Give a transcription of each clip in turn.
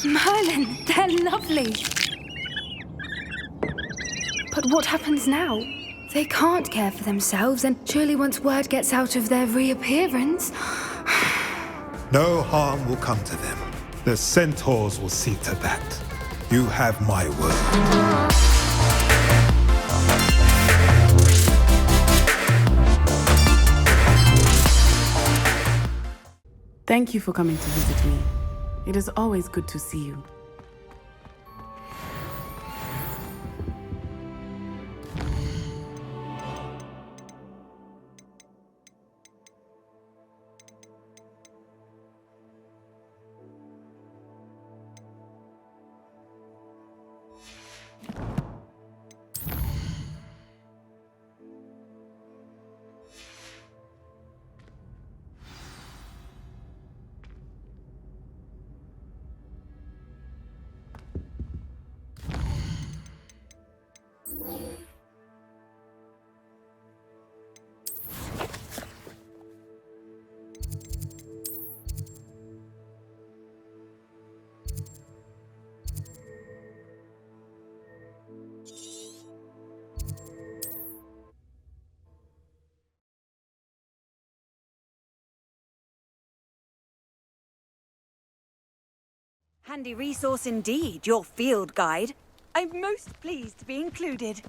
Merlin, they're lovely. But what happens now? They can't care for themselves, and surely once word gets out of their reappearance... No harm will come to them. The centaurs will see to that. You have my word. Thank you for coming to visit me. It is always good to see you. Handy resource indeed, your field guide. I'm most pleased to be included.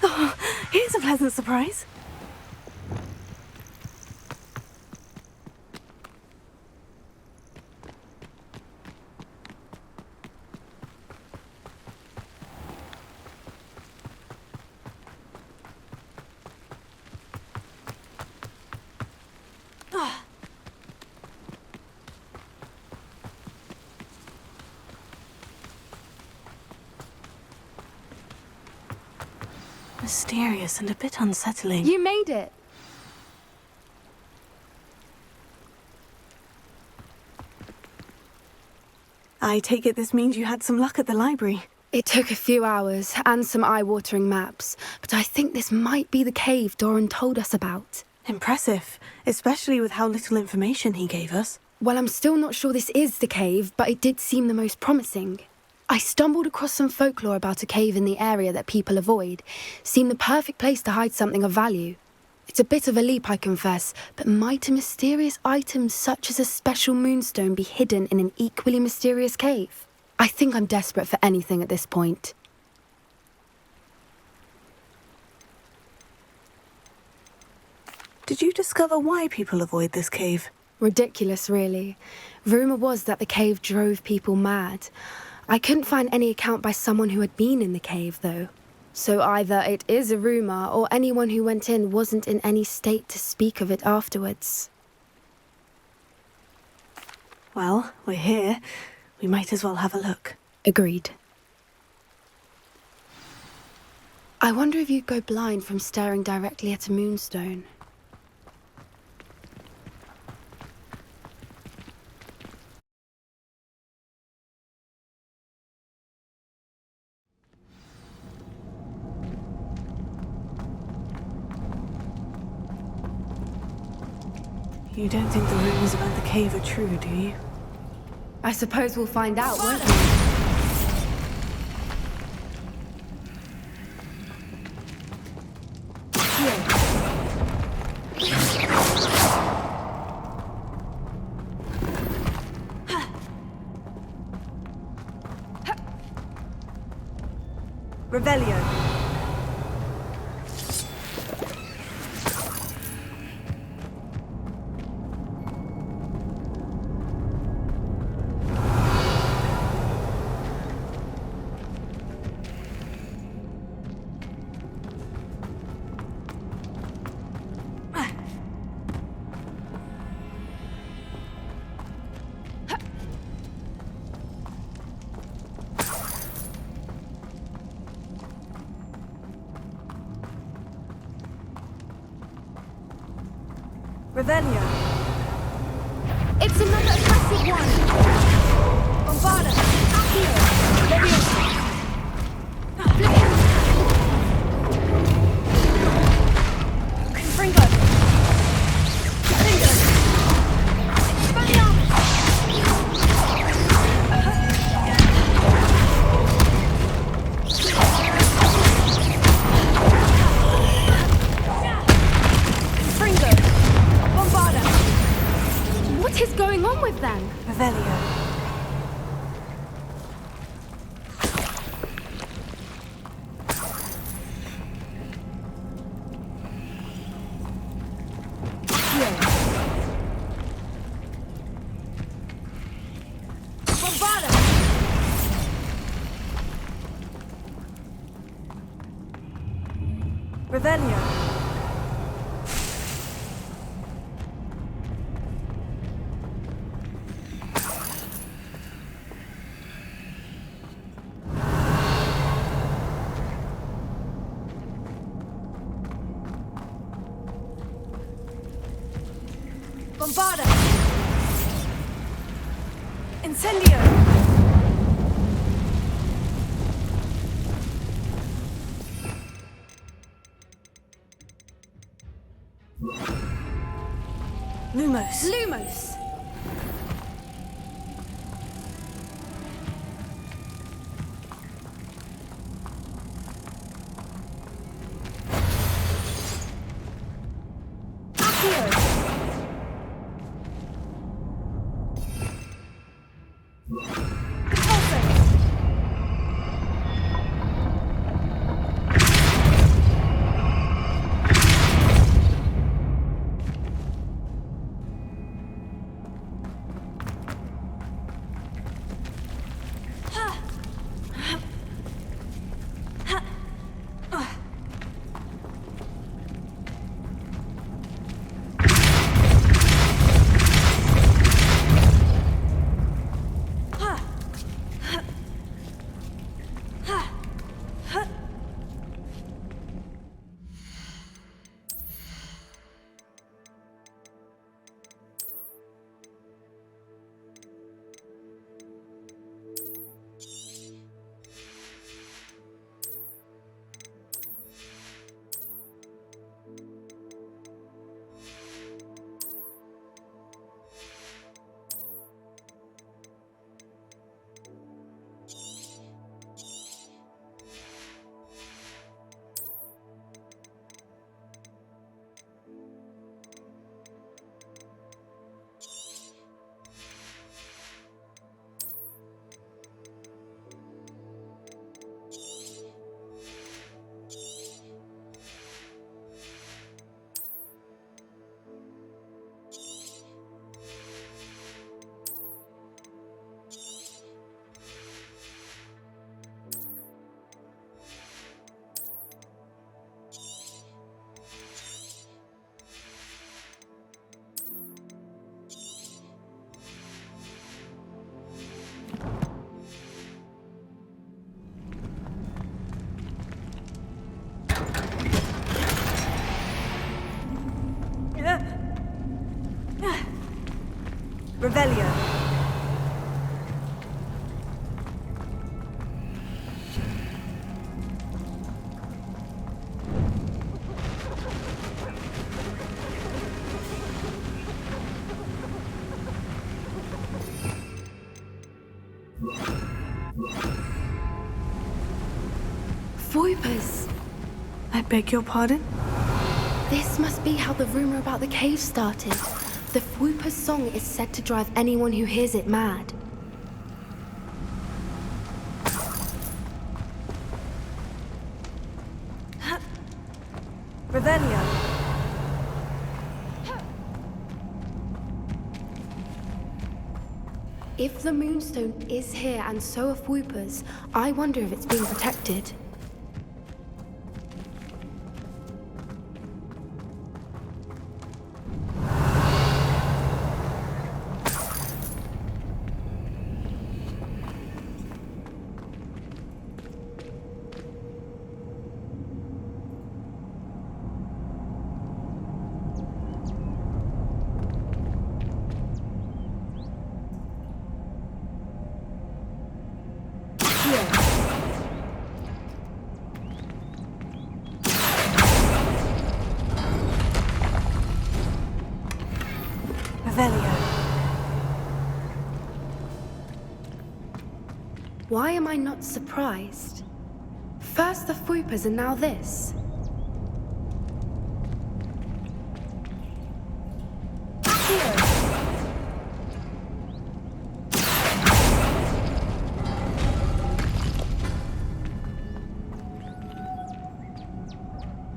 Oh, here's a pleasant surprise. Mysterious and a bit unsettling. You made it! I take it this means you had some luck at the library. It took a few hours and some eye-watering maps, but I think this might be the cave Doran told us about. Impressive, especially with how little information he gave us. Well, I'm still not sure this is the cave, but it did seem the most promising. I stumbled across some folklore about a cave in the area that people avoid. Seemed the perfect place to hide something of value. It's a bit of a leap, I confess, but might a mysterious item such as a special moonstone be hidden in an equally mysterious cave? I think I'm desperate for anything at this point. Did you discover why people avoid this cave? Ridiculous, really. Rumour was that the cave drove people mad. I couldn't find any account by someone who had been in the cave, though. So either it is a rumour, or anyone who went in wasn't in any state to speak of it afterwards. Well, we're here. We might as well have a look. Agreed. I wonder if you'd go blind from staring directly at a moonstone. You don't think the rumors about the cave are true, do you? I suppose we'll find out, won't we? Revelio. Revelio. It's another aggressive one! Bombarda. Accio. Leviosa. Confringo. Confringo. Expelliarmus. Confringo. Bombarda. What is going on with them? Revelio. Bombarda. Revelio. Bombarda. Incendio. Lumos. Lumos! Accio. Repulso. Revelio. Voipers! I beg your pardon? This must be how the rumor about the cave started. The Whooper's song is said to drive anyone who hears it mad. Revelio. If the Moonstone is here and so are Whoopers, I wonder if it's being protected. Revelio. Why am I not surprised? First the Fwoopas and now this.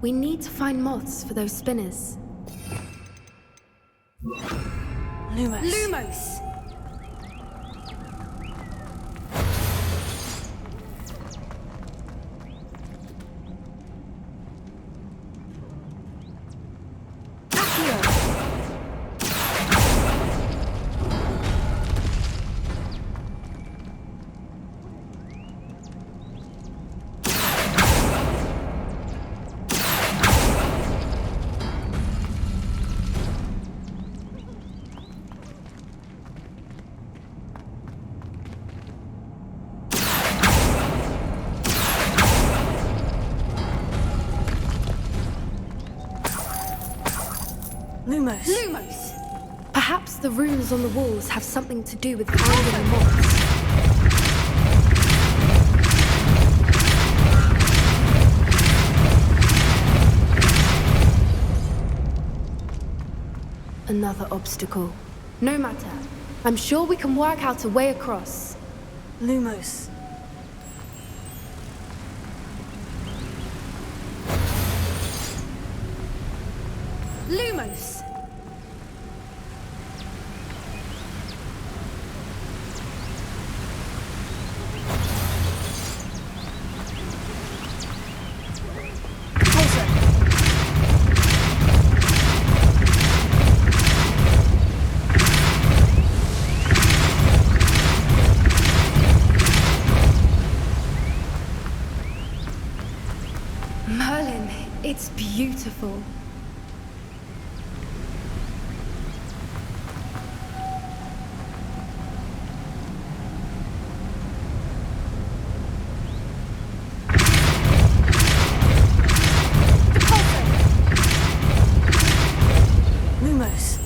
We need to find moths for those spinners. Lumos. Lumos! Lumos. Lumos! Perhaps the runes on the walls have something to do with finding the moths. Another obstacle. No matter. I'm sure we can work out a way across. Lumos. Lumos! Merlin, it's beautiful. Lumos.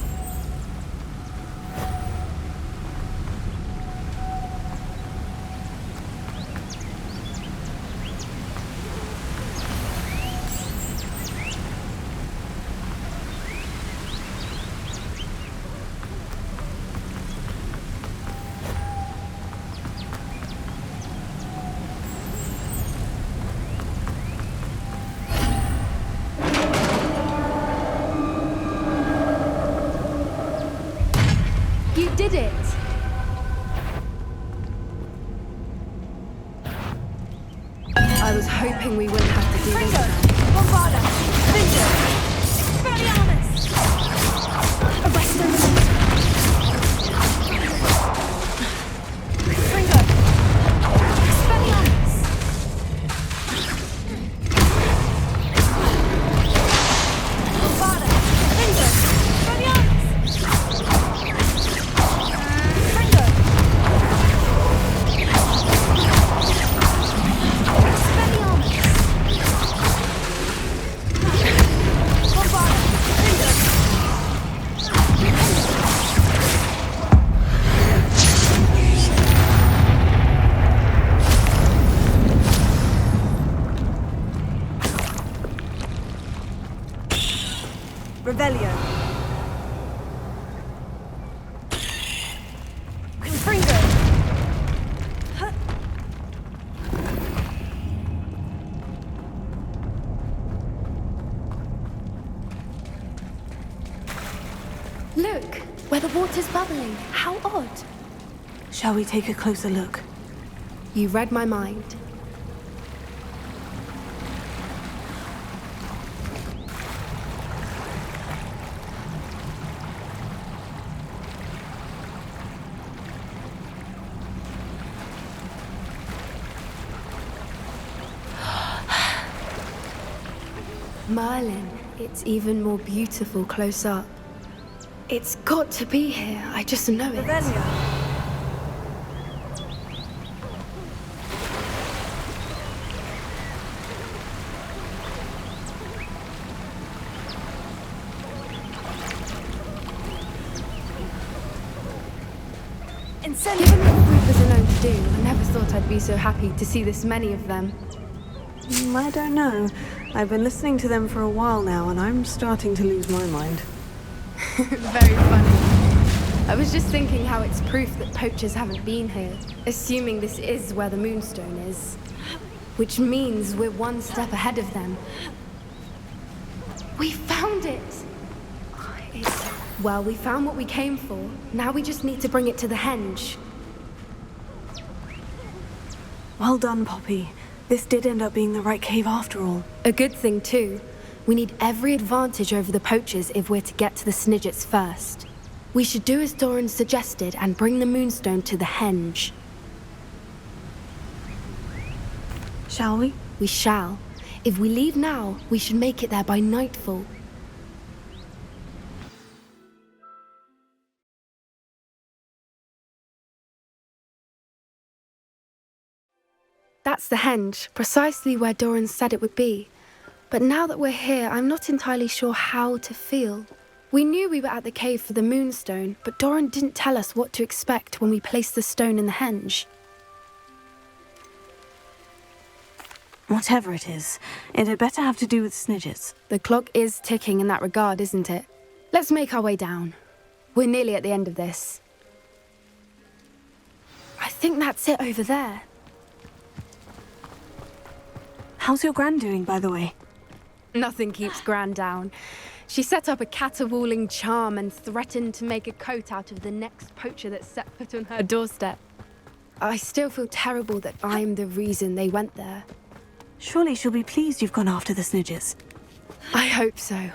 You did it! I was hoping we wouldn't have to do this now. Bombarda. Vision. Expelliarmus. Arrest them! Ringo. Expelliarmus. Bombarda. Vision. Expelliarmus. Ringo. Revelio. Confringo. Look, where the water's bubbling. How odd. Shall we take a closer look? You read my mind. Merlin, it's even more beautiful close up. It's got to be here, I just know it. Revelio. Given what creepers are known to do, I never thought I'd be so happy to see this many of them. I don't know. I've been listening to them for a while now, and I'm starting to lose my mind. Very funny. I was just thinking how it's proof that poachers haven't been here, assuming this is where the Moonstone is. Which means we're one step ahead of them. We found it! Well, we found what we came for. Now we just need to bring it to the henge. Well done, Poppy. This did end up being the right cave after all. A good thing, too. We need every advantage over the poachers if we're to get to the Snidgets first. We should do as Doran suggested and bring the Moonstone to the henge. Shall we? We shall. If we leave now, we should make it there by nightfall. That's the henge, precisely where Doran said it would be. But now that we're here, I'm not entirely sure how to feel. We knew we were at the cave for the Moonstone, but Doran didn't tell us what to expect when we placed the stone in the henge. Whatever it is, it had better have to do with Snidgets. The clock is ticking in that regard, isn't it? Let's make our way down. We're nearly at the end of this. I think that's it over there. How's your Gran doing, by the way? Nothing keeps Gran down. She set up a caterwauling charm and threatened to make a coat out of the next poacher that set foot on her doorstep. I still feel terrible that I'm the reason they went there. Surely she'll be pleased you've gone after the Snidgets. I hope so.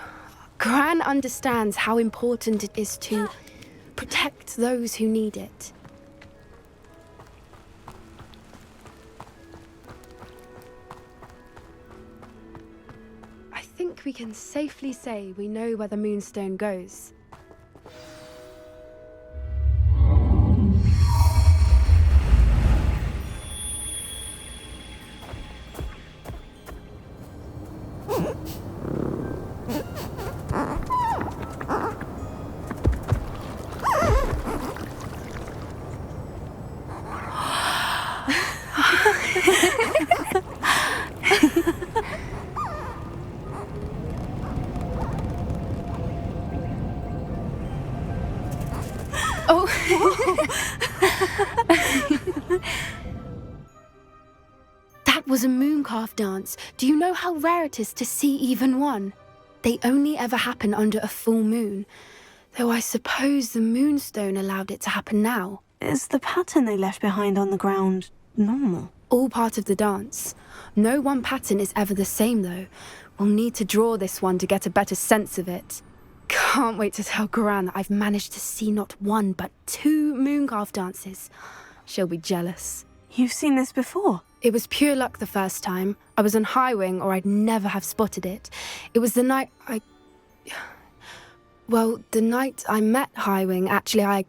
Gran understands how important it is to protect those who need it. I think we can safely say we know where the Moonstone goes. That was a mooncalf dance. Do you know how rare it is to see even one? They only ever happen under a full moon. Though I suppose the Moonstone allowed it to happen now. Is the pattern they left behind on the ground normal? All part of the dance. No one pattern is ever the same, though. We'll need to draw this one to get a better sense of it. Can't wait to tell Gran that I've managed to see not one, but 2 mooncalf dances. She'll be jealous. You've seen this before? It was pure luck the first time. I was on Highwing, or I'd never have spotted it. It was the night the night I met Highwing, actually,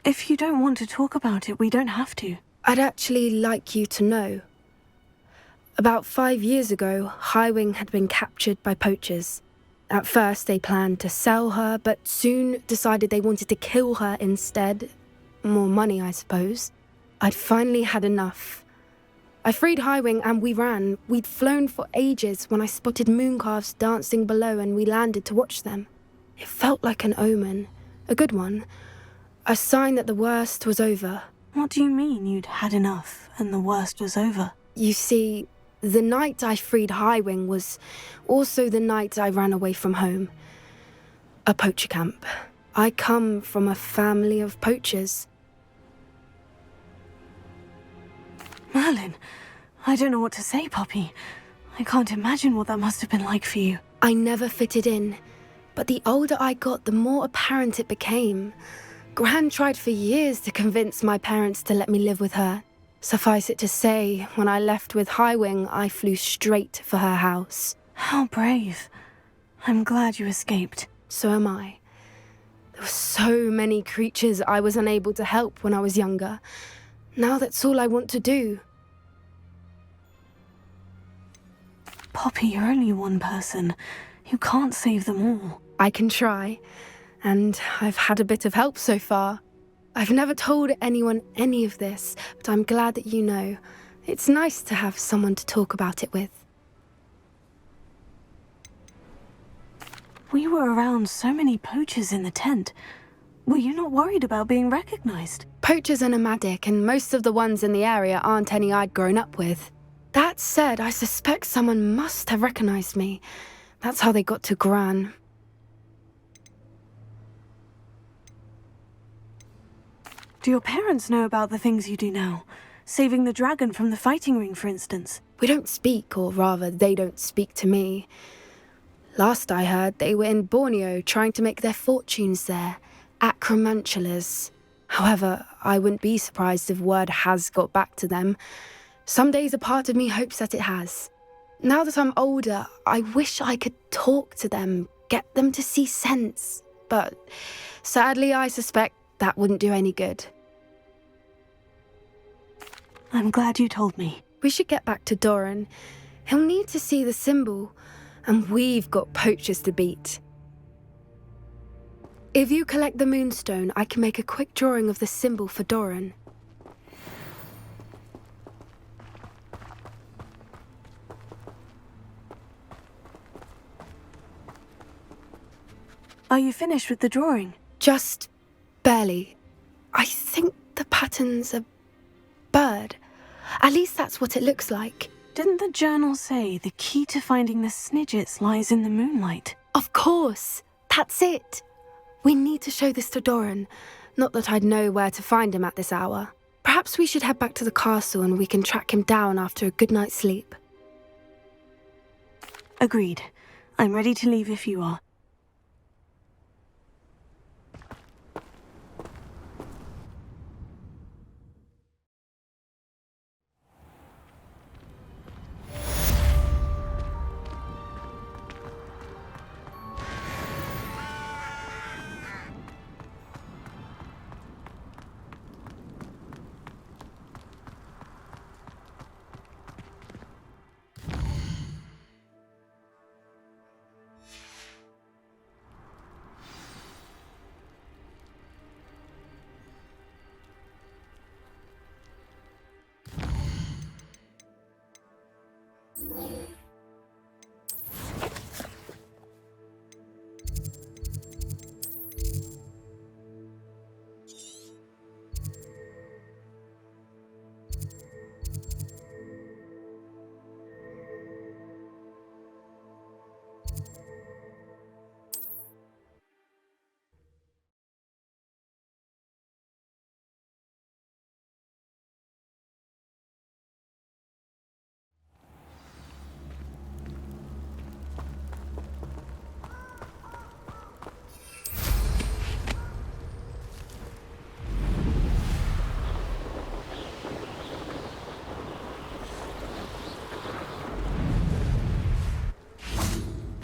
If you don't want to talk about it, we don't have to. I'd actually like you to know. About 5 years ago, Highwing had been captured by poachers. At first, they planned to sell her, but soon decided they wanted to kill her instead. More money, I suppose. I'd finally had enough. I freed Highwing and we ran. We'd flown for ages when I spotted mooncalves dancing below and we landed to watch them. It felt like an omen. A good one. A sign that the worst was over. What do you mean you'd had enough and the worst was over? You see, the night I freed Highwing was also the night I ran away from home. A poacher camp. I come from a family of poachers. Merlin, I don't know what to say, Poppy. I can't imagine what that must have been like for you. I never fitted in, but the older I got, the more apparent it became. Gran tried for years to convince my parents to let me live with her. Suffice it to say, when I left with Highwing, I flew straight for her house. How brave. I'm glad you escaped. So am I. There were so many creatures I was unable to help when I was younger. Now that's all I want to do. Poppy, you're only one person. You can't save them all. I can try. and I've had a bit of help so far. I've never told anyone any of this, but I'm glad that you know. It's nice to have someone to talk about it with. We were around so many poachers in the tent. Were you not worried about being recognized? Poachers are nomadic, and most of the ones in the area aren't any I'd grown up with. That said, I suspect someone must have recognized me. That's how they got to Gran. Do your parents know about the things you do now? Saving the dragon from the fighting ring, for instance? We don't speak, or rather, they don't speak to me. Last I heard, they were in Borneo trying to make their fortunes there, acromantulas. However, I wouldn't be surprised if word has got back to them. Some days a part of me hopes that it has. Now that I'm older, I wish I could talk to them, get them to see sense. But sadly, I suspect that wouldn't do any good. I'm glad you told me. We should get back to Doran. He'll need to see the symbol, and we've got poachers to beat. If you collect the moonstone, I can make a quick drawing of the symbol for Doran. Are you finished with the drawing? Just barely. I think the pattern's a bird. At least that's what it looks like. Didn't the journal say the key to finding the Snidgets lies in the moonlight? Of course. That's it. We need to show this to Doran. Not that I'd know where to find him at this hour. Perhaps we should head back to the castle and we can track him down after a good night's sleep. Agreed. I'm ready to leave if you are.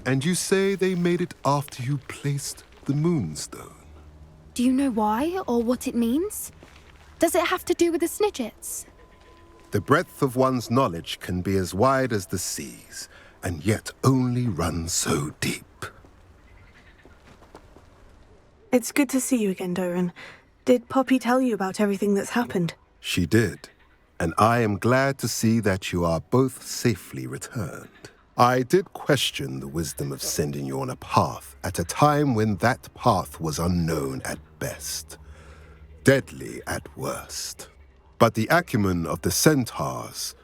And you say they made it after you placed the moonstone? Do you know why or what it means? Does it have to do with the Snidgets? The breadth of one's knowledge can be as wide as the seas, and yet only run so deep. It's good to see you again, Doran. Did Poppy tell you about everything that's happened? She did, and I am glad to see that you are both safely returned. I did question the wisdom of sending you on a path at a time when that path was unknown at best, deadly at worst. But the acumen of the centaurs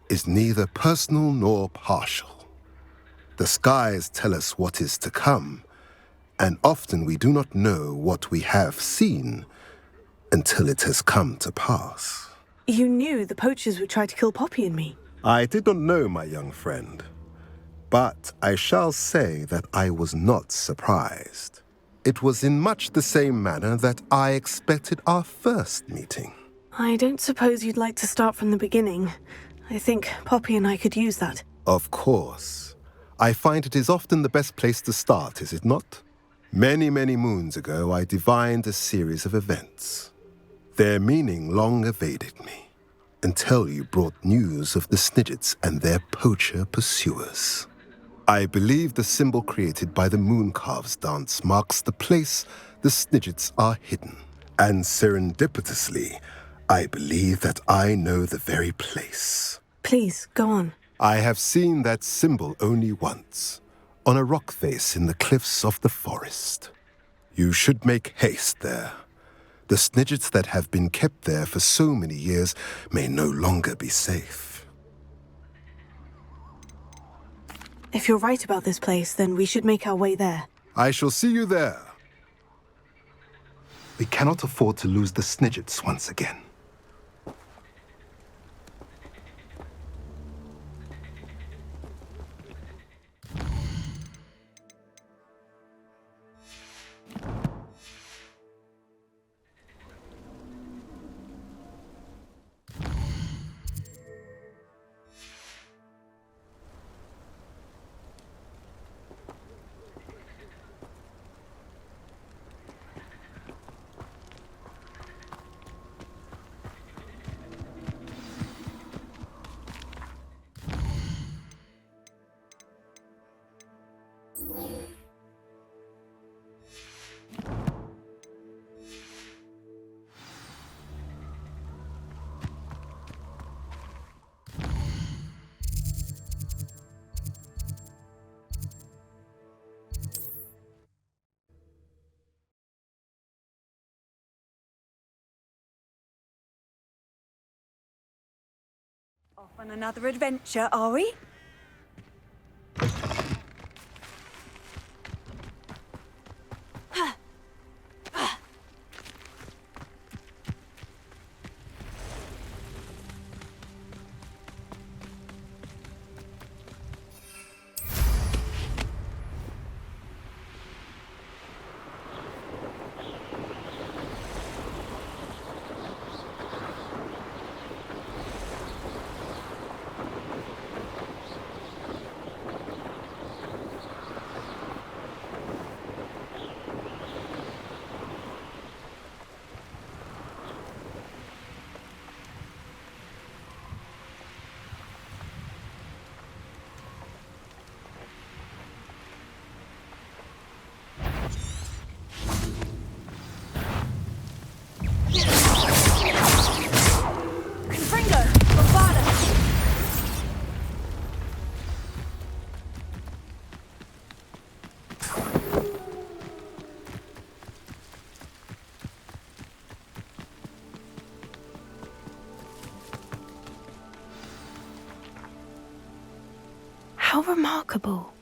is neither personal nor partial. The skies tell us what is to come, and often we do not know what we have seen until it has come to pass. You knew the poachers would try to kill Poppy and me. I did not know, my young friend, but I shall say that I was not surprised. It was in much the same manner that I expected our first meeting. I don't suppose you'd like to start from the beginning. I think Poppy and I could use that. Of course. I find it is often the best place to start, is it not? Many, many moons ago, I divined a series of events. Their meaning long evaded me, until you brought news of the Snidgets and their poacher pursuers. I believe the symbol created by the Mooncalves dance marks the place the Snidgets are hidden. And serendipitously, I believe that I know the very place. Please, go on. I have seen that symbol only once, on a rock face in the cliffs of the forest. You should make haste there. The Snidgets that have been kept there for so many years may no longer be safe. If you're right about this place, then we should make our way there. I shall see you there. We cannot afford to lose the Snidgets once again. Off on another adventure, are we? How remarkable.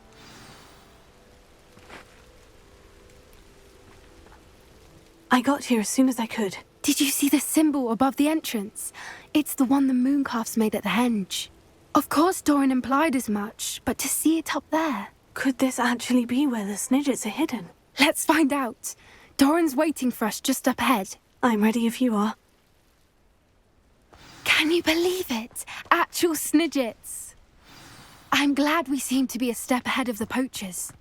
I got here as soon as I could. Did you see the symbol above the entrance? It's the one the Mooncalves made at the henge. Of course Doran implied as much, but to see it up there... Could this actually be where the Snidgets are hidden? Let's find out. Doran's waiting for us just up ahead. I'm ready if you are. Can you believe it? Actual Snidgets. I'm glad we seem to be a step ahead of the poachers.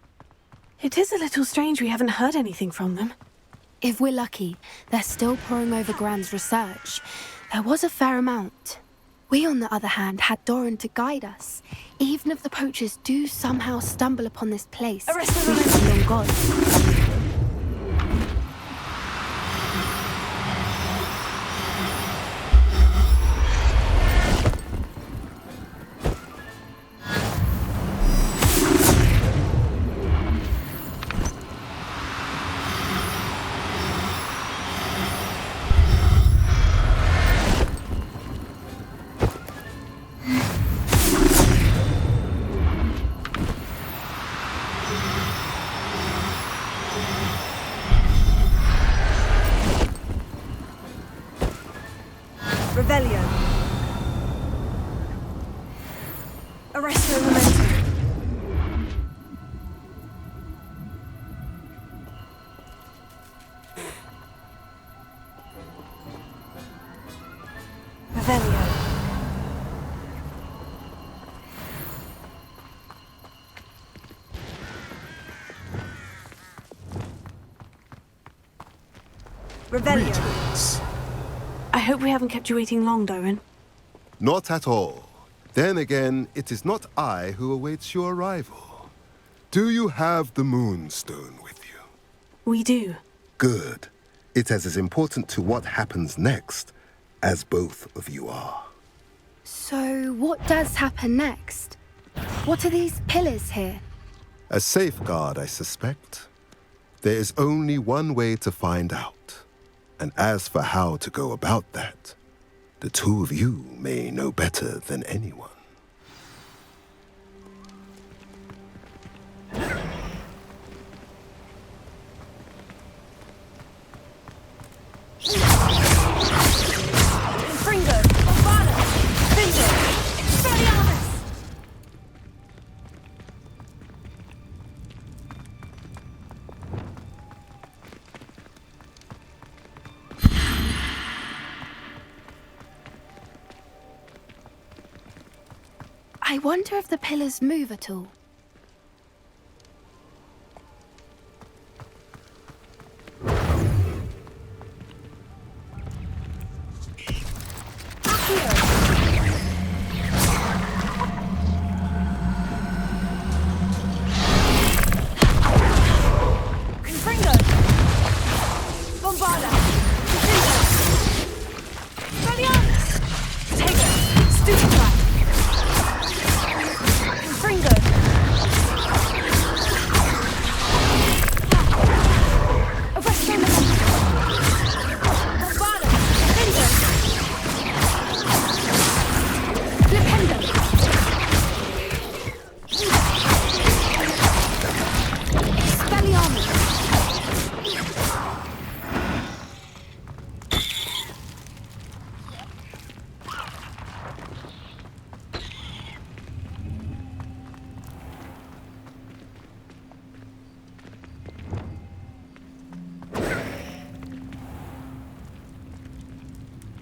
It is a little strange we haven't heard anything from them. If we're lucky, they're still poring over Gran's research. There was a fair amount. We, on the other hand, had Doran to guide us. Even if the poachers do somehow stumble upon this place, we can be on guard. Revelio. Arresto Memento. Revelio. Greetings. I hope we haven't kept you waiting long, Doran. Not at all. Then again, it is not I who awaits your arrival. Do you have the Moonstone with you? We do. Good. It is as important to what happens next as both of you are. So, what does happen next? What are these pillars here? A safeguard, I suspect. There is only one way to find out. And as for how to go about that, the two of you may know better than anyone. Fringo! Bombada! Vision! Expelliarmus! I wonder if the pillars move at all. Confringo! Bombada! Expelliarmus! Tego! Stupefy! Confringo! Arresto Bombada! Flipendo! Flipendo! Expelliarmus!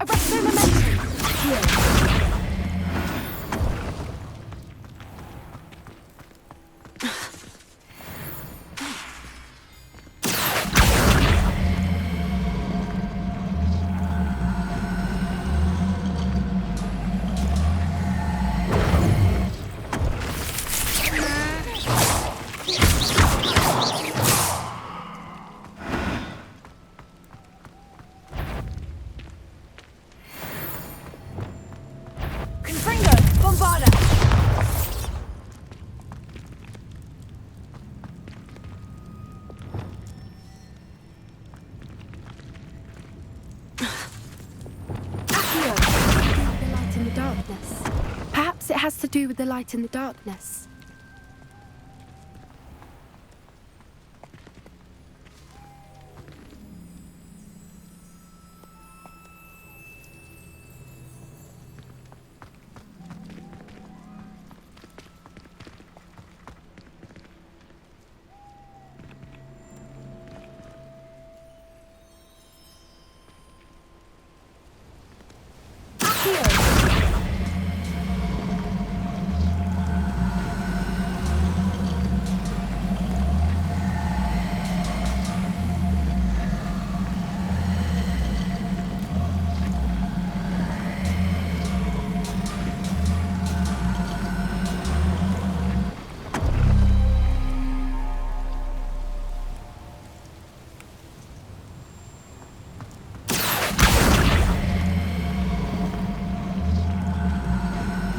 Arresto momentum! Accio! Confringo! Bombada! Accio! The light in the darkness. Perhaps it has to do with the light in the darkness.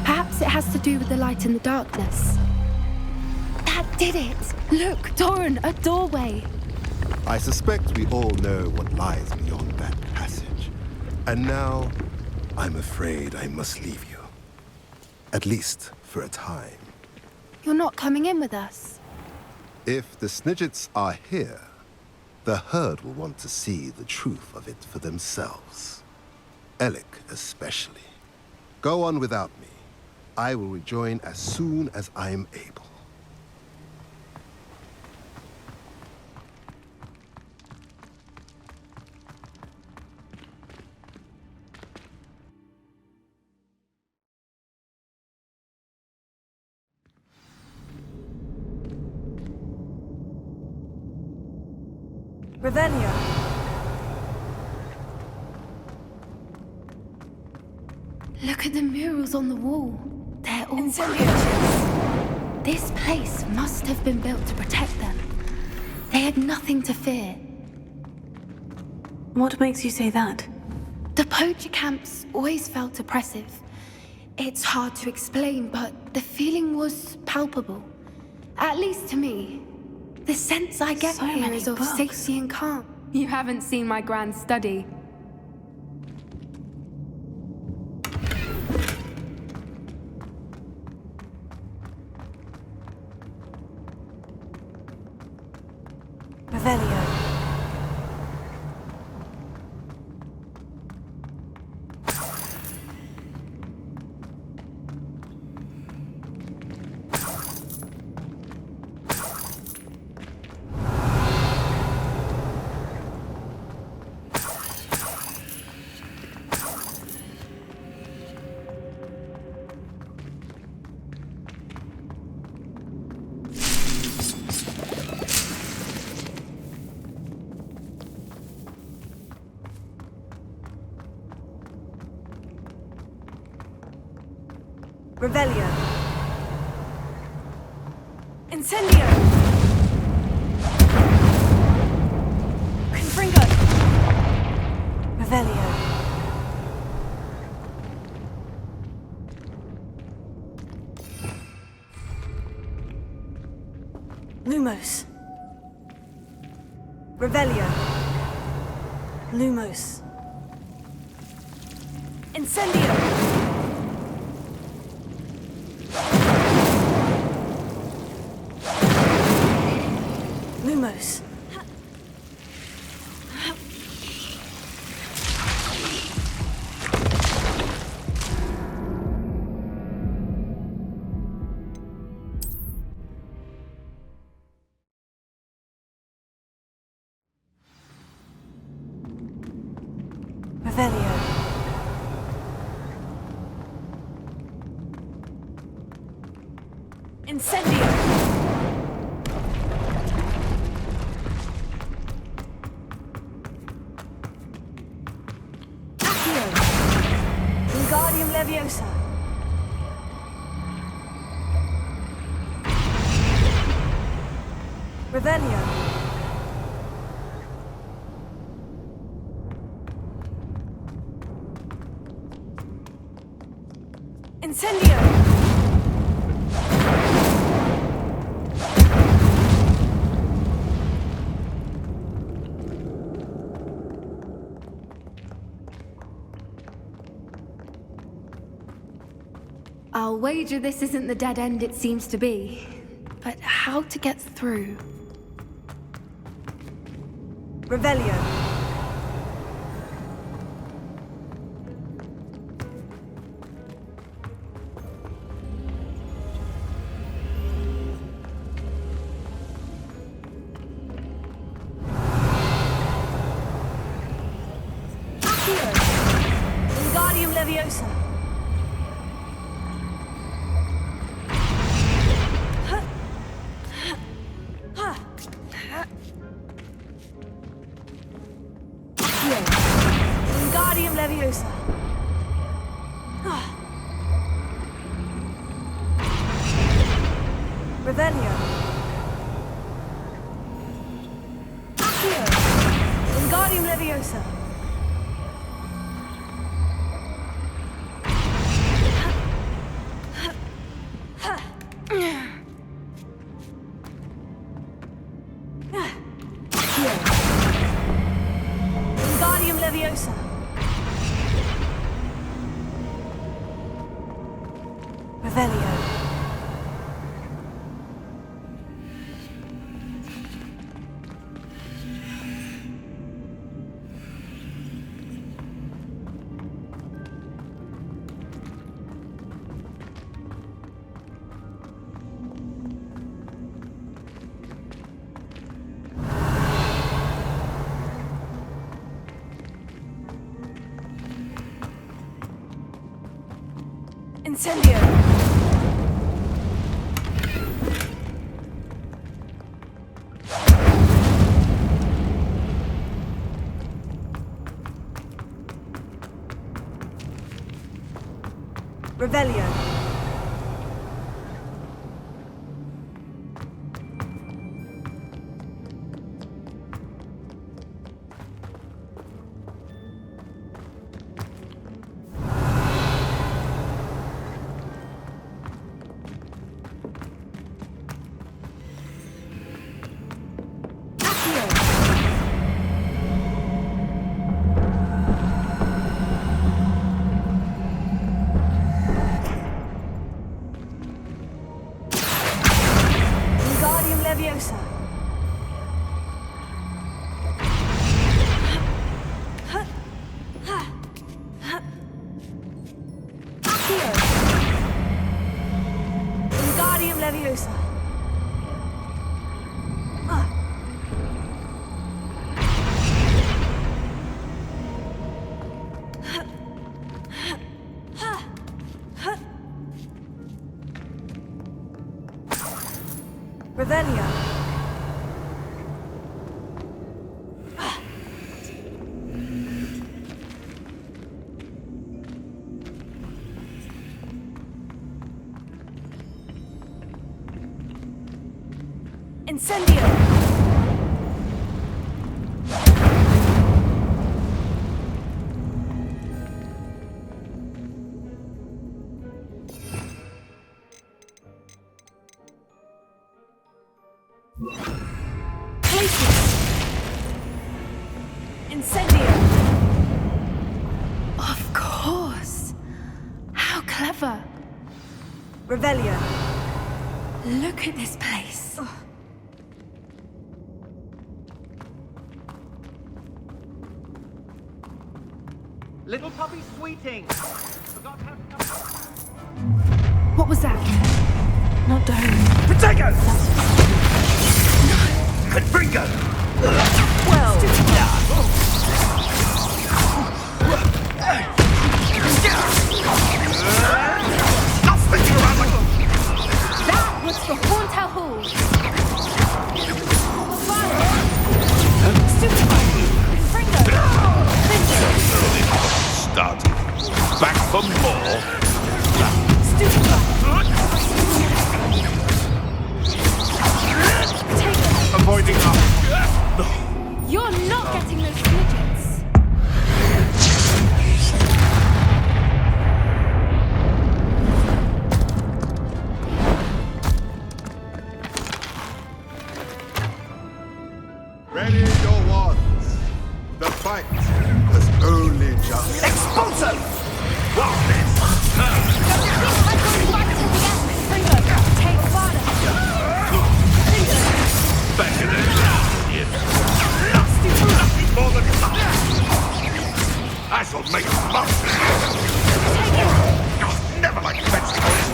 Perhaps it has to do with the light in the darkness. That did it! Look, Doran, a doorway! I suspect we all know what lies beyond that passage. And now, I'm afraid I must leave you. At least for a time. You're not coming in with us. If the Snidgets are here, the herd will want to see the truth of it for themselves. Alec especially. Go on without me. I will rejoin as soon as I am able. Revelio. Look at the murals on the wall. They're all Incendiaries. This place must have been built to protect them. They had nothing to fear. What makes you say that? The poacher camps always felt oppressive. It's hard to explain, but the feeling was palpable. At least to me. The sense I get So here many is of books. safety and calm. You haven't seen my grand study. Revelio. Revelio. Incendio. Confringo. Revelio. Lumos. Revelio. Lumos. Incendio. Lumos. Revelio. Incendio. Accio. Wingardium Leviosa. Revelio. Incendio. I'll wager this isn't the dead end it seems to be. But how to get through? Revelio. Accio. Wingardium Leviosa. Wingardium Leviosa. Revelio. Accio. Wingardium Leviosa. Accio. Wingardium Leviosa. Revelio. Incendio. Revelio. Leviosa. Accio. Wingardium Leviosa. Revelio. Incendio. Places. Incendio. Of course. How clever. Revelio. Look at this place. Little puppy sweeting. Forgot how to come. What was that? Not Dome. Protego! Confringo! Well done! Stop thinking around like That was for Hauntel Hall. Start. Back for more. Avoiding up. You're not getting those midgets. Ready your wands. The fight has only just. Expulso! What's this? Back in there. Yes. Nothing more than fun. I shall make a monster. Never like fence toys.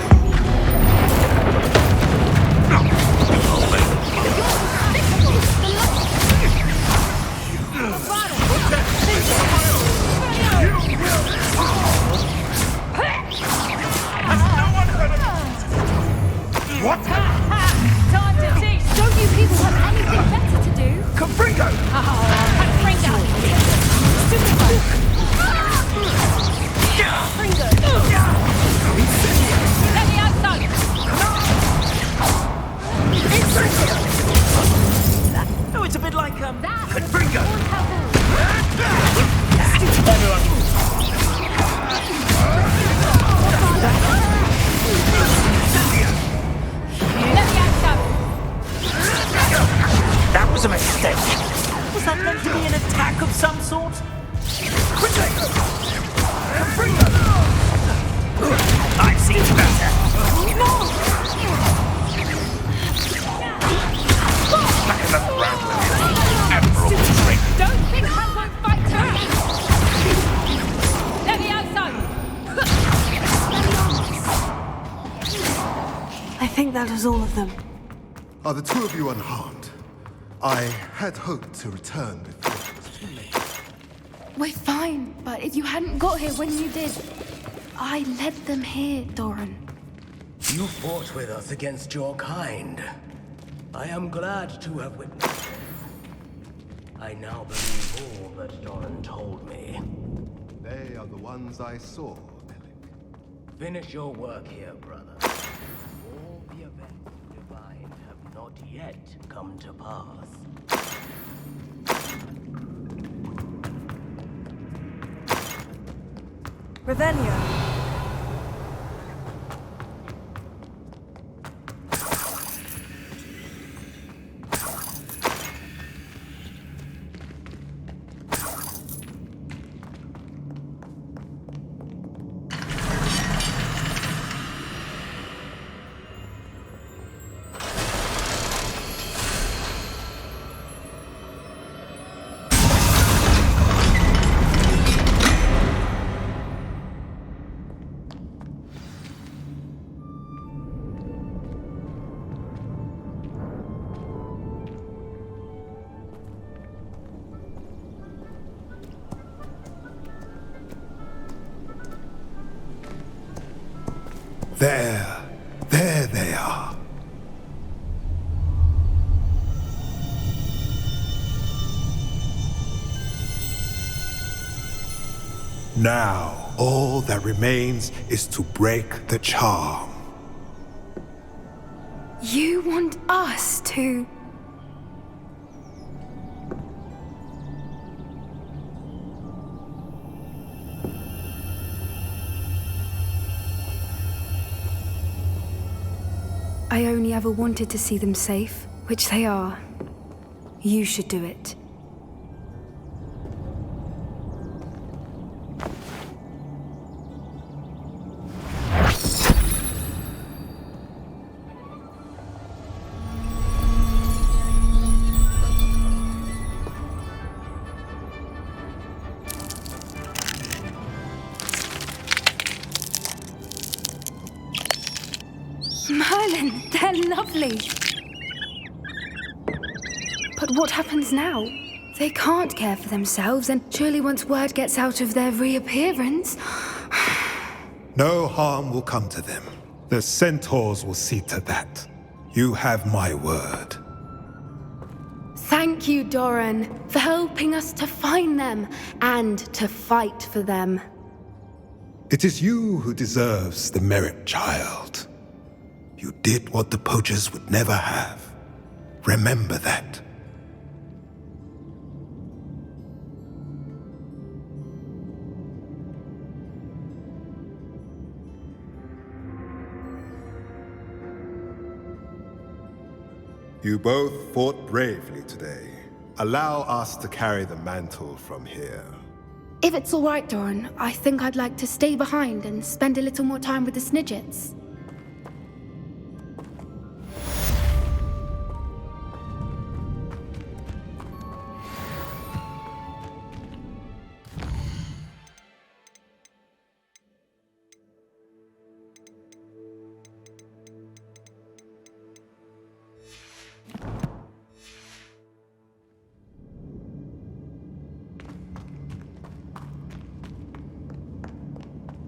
What? Time to teach. Don't you people have anything better to do? Confringo! Confringo. Let me outside. Oh, it's a bit like, That Confringo! Let me outside. That was a mistake. Was that meant to be an attack of some sort? Confringo! I've seen better. Back another round with you. Admirable trick. Don't think I won't fight her. Let me outside. I think that was all of them. Are the two of you unharmed? I had hoped to return before it was too late. We're fine, but if you hadn't got here when you did, I led them here, Doran. You fought with us against your kind. I am glad to have witnessed it. I now believe all that Doran told me. They are the ones I saw, Bellic. Finish your work here, brother. All the events divine have not yet come to pass. Revelio. There they are. Now, all that remains is to break the charm. You want us to... I only ever wanted to see them safe, which they are. You should do it. Merlin, they're lovely. But what happens now? They can't care for themselves, and surely once word gets out of their reappearance... No harm will come to them. The centaurs will see to that. You have my word. Thank you, Doran, for helping us to find them and to fight for them. It is you who deserves the merit, child. You did what the poachers would never have. Remember that. You both fought bravely today. Allow us to carry the mantle from here. If it's all right, Doran, I think I'd like to stay behind and spend a little more time with the Snidgets.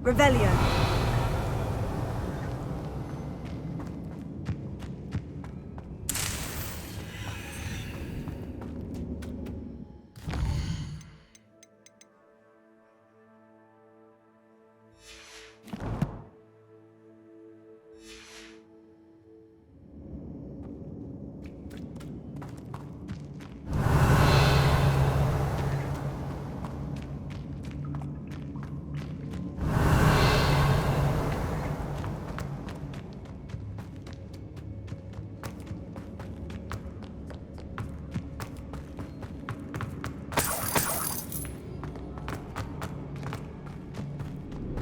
Revelio.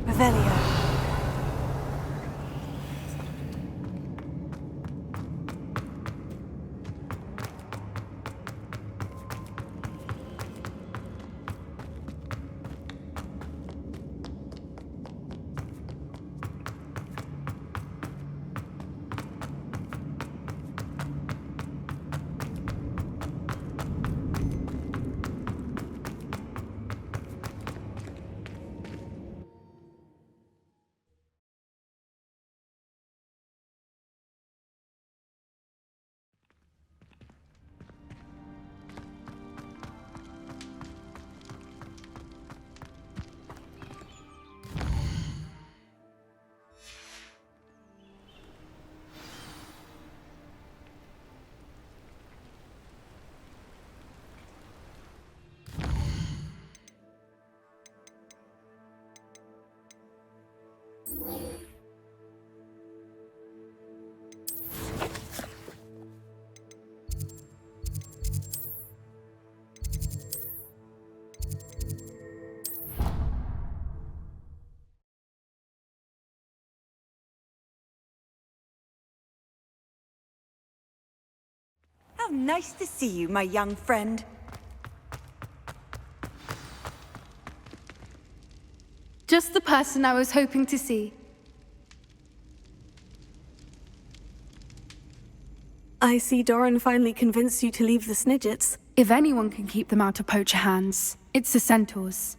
Revelio. How nice to see you, my young friend. Just the person I was hoping to see. I see Doran finally convinced you to leave the Snidgets. If anyone can keep them out of poacher hands, it's the centaurs.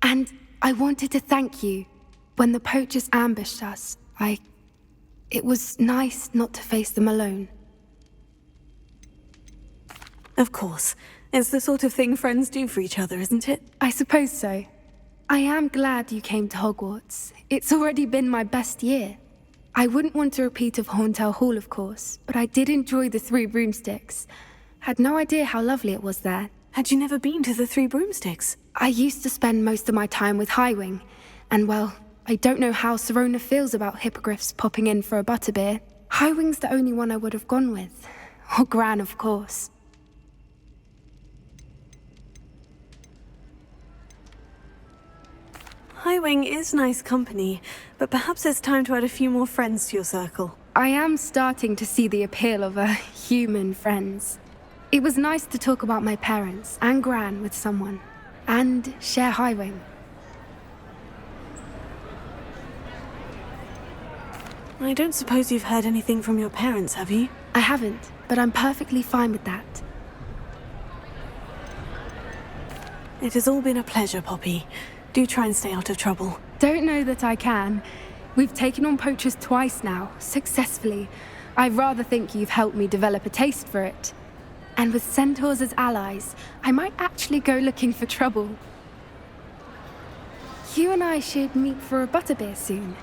And I wanted to thank you. When the poachers ambushed us, I It was nice not to face them alone. Of course. It's the sort of thing friends do for each other, isn't it? I suppose so. I am glad you came to Hogwarts. It's already been my best year. I wouldn't want a repeat of Horntail Hall, of course, but I did enjoy the Three Broomsticks. Had no idea how lovely it was there. Had you never been to the Three Broomsticks? I used to spend most of my time with Highwing, and well, I don't know how Serona feels about hippogriffs popping in for a butterbeer. Highwing's the only one I would have gone with. Or Gran, of course. Highwing is nice company, but perhaps it's time to add a few more friends to your circle. I am starting to see the appeal of human friends. It was nice to talk about my parents and Gran with someone, and share Highwing. I don't suppose you've heard anything from your parents, have you? I haven't, but I'm perfectly fine with that. It has all been a pleasure, Poppy. Do try and stay out of trouble. Don't know that I can. We've taken on poachers twice now, successfully. I rather think you've helped me develop a taste for it. And with centaurs as allies, I might actually go looking for trouble. You and I should meet for a butterbeer soon.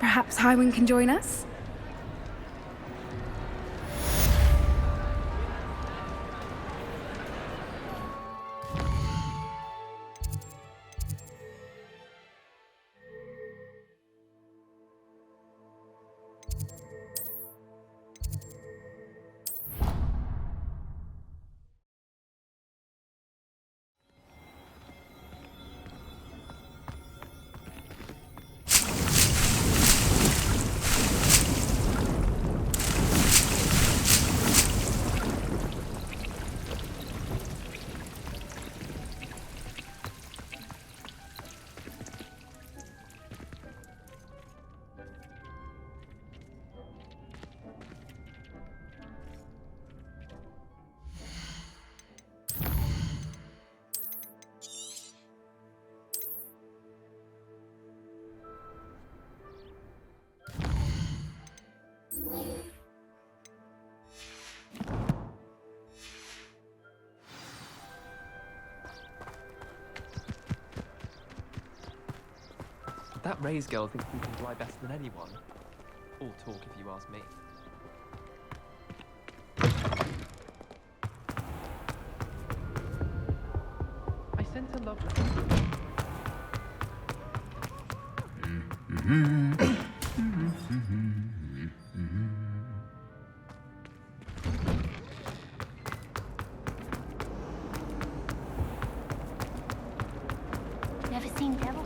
Perhaps Highwing can join us? That Ray's girl thinks we can fly better than anyone. All talk, if you ask me. I sent a love letter. Never seen Devil?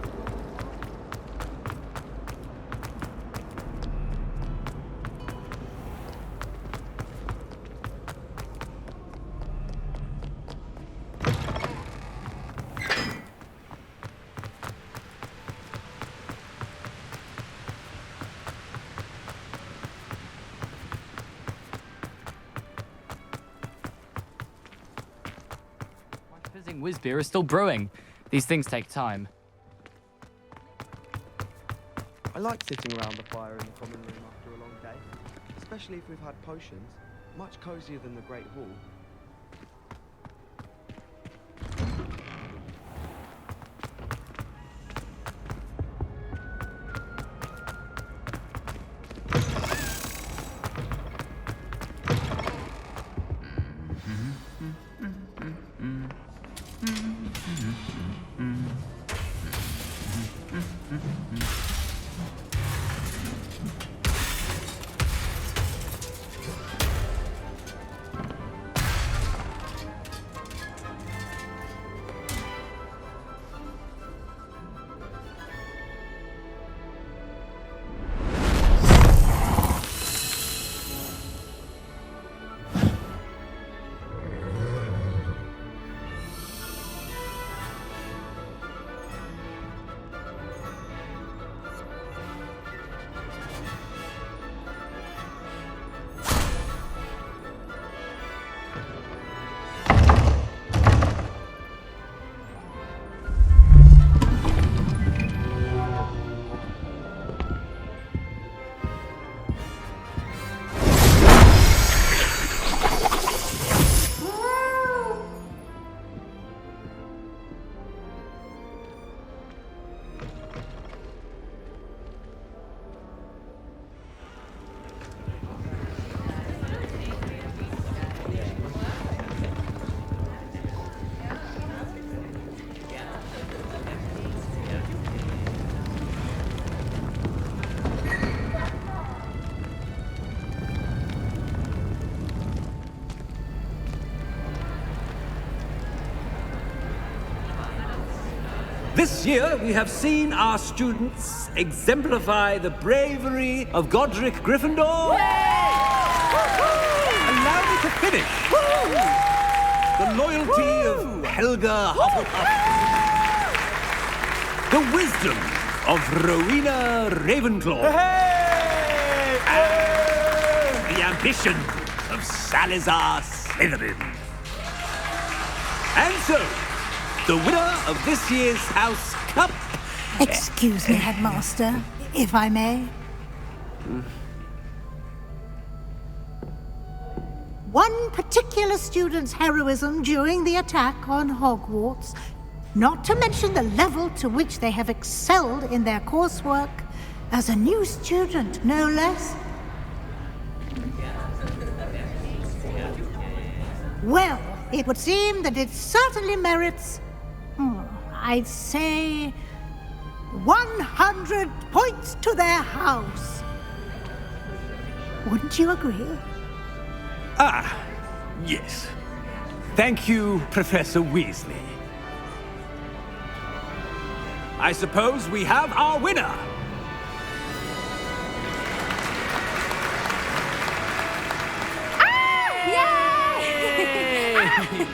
Whizbeer is still brewing. These things take time. I like sitting around the fire in the common room after a long day, especially if we've had potions. Much cozier than the Great Hall. This year, we have seen our students exemplify the bravery of Godric Gryffindor. Allow me to finish. The loyalty of Helga Hufflepuff. The wisdom of Rowena Ravenclaw. And the ambition of Salazar Slytherin. And so, the winner of this year's House Cup... Excuse me, Headmaster, if I may. One particular student's heroism during the attack on Hogwarts, not to mention the level to which they have excelled in their coursework, as a new student, no less. Well, it would seem that it certainly merits, I'd say, 100 points to their house. Wouldn't you agree? Ah, yes. Thank you, Professor Weasley. I suppose we have our winner. Ah! Yay!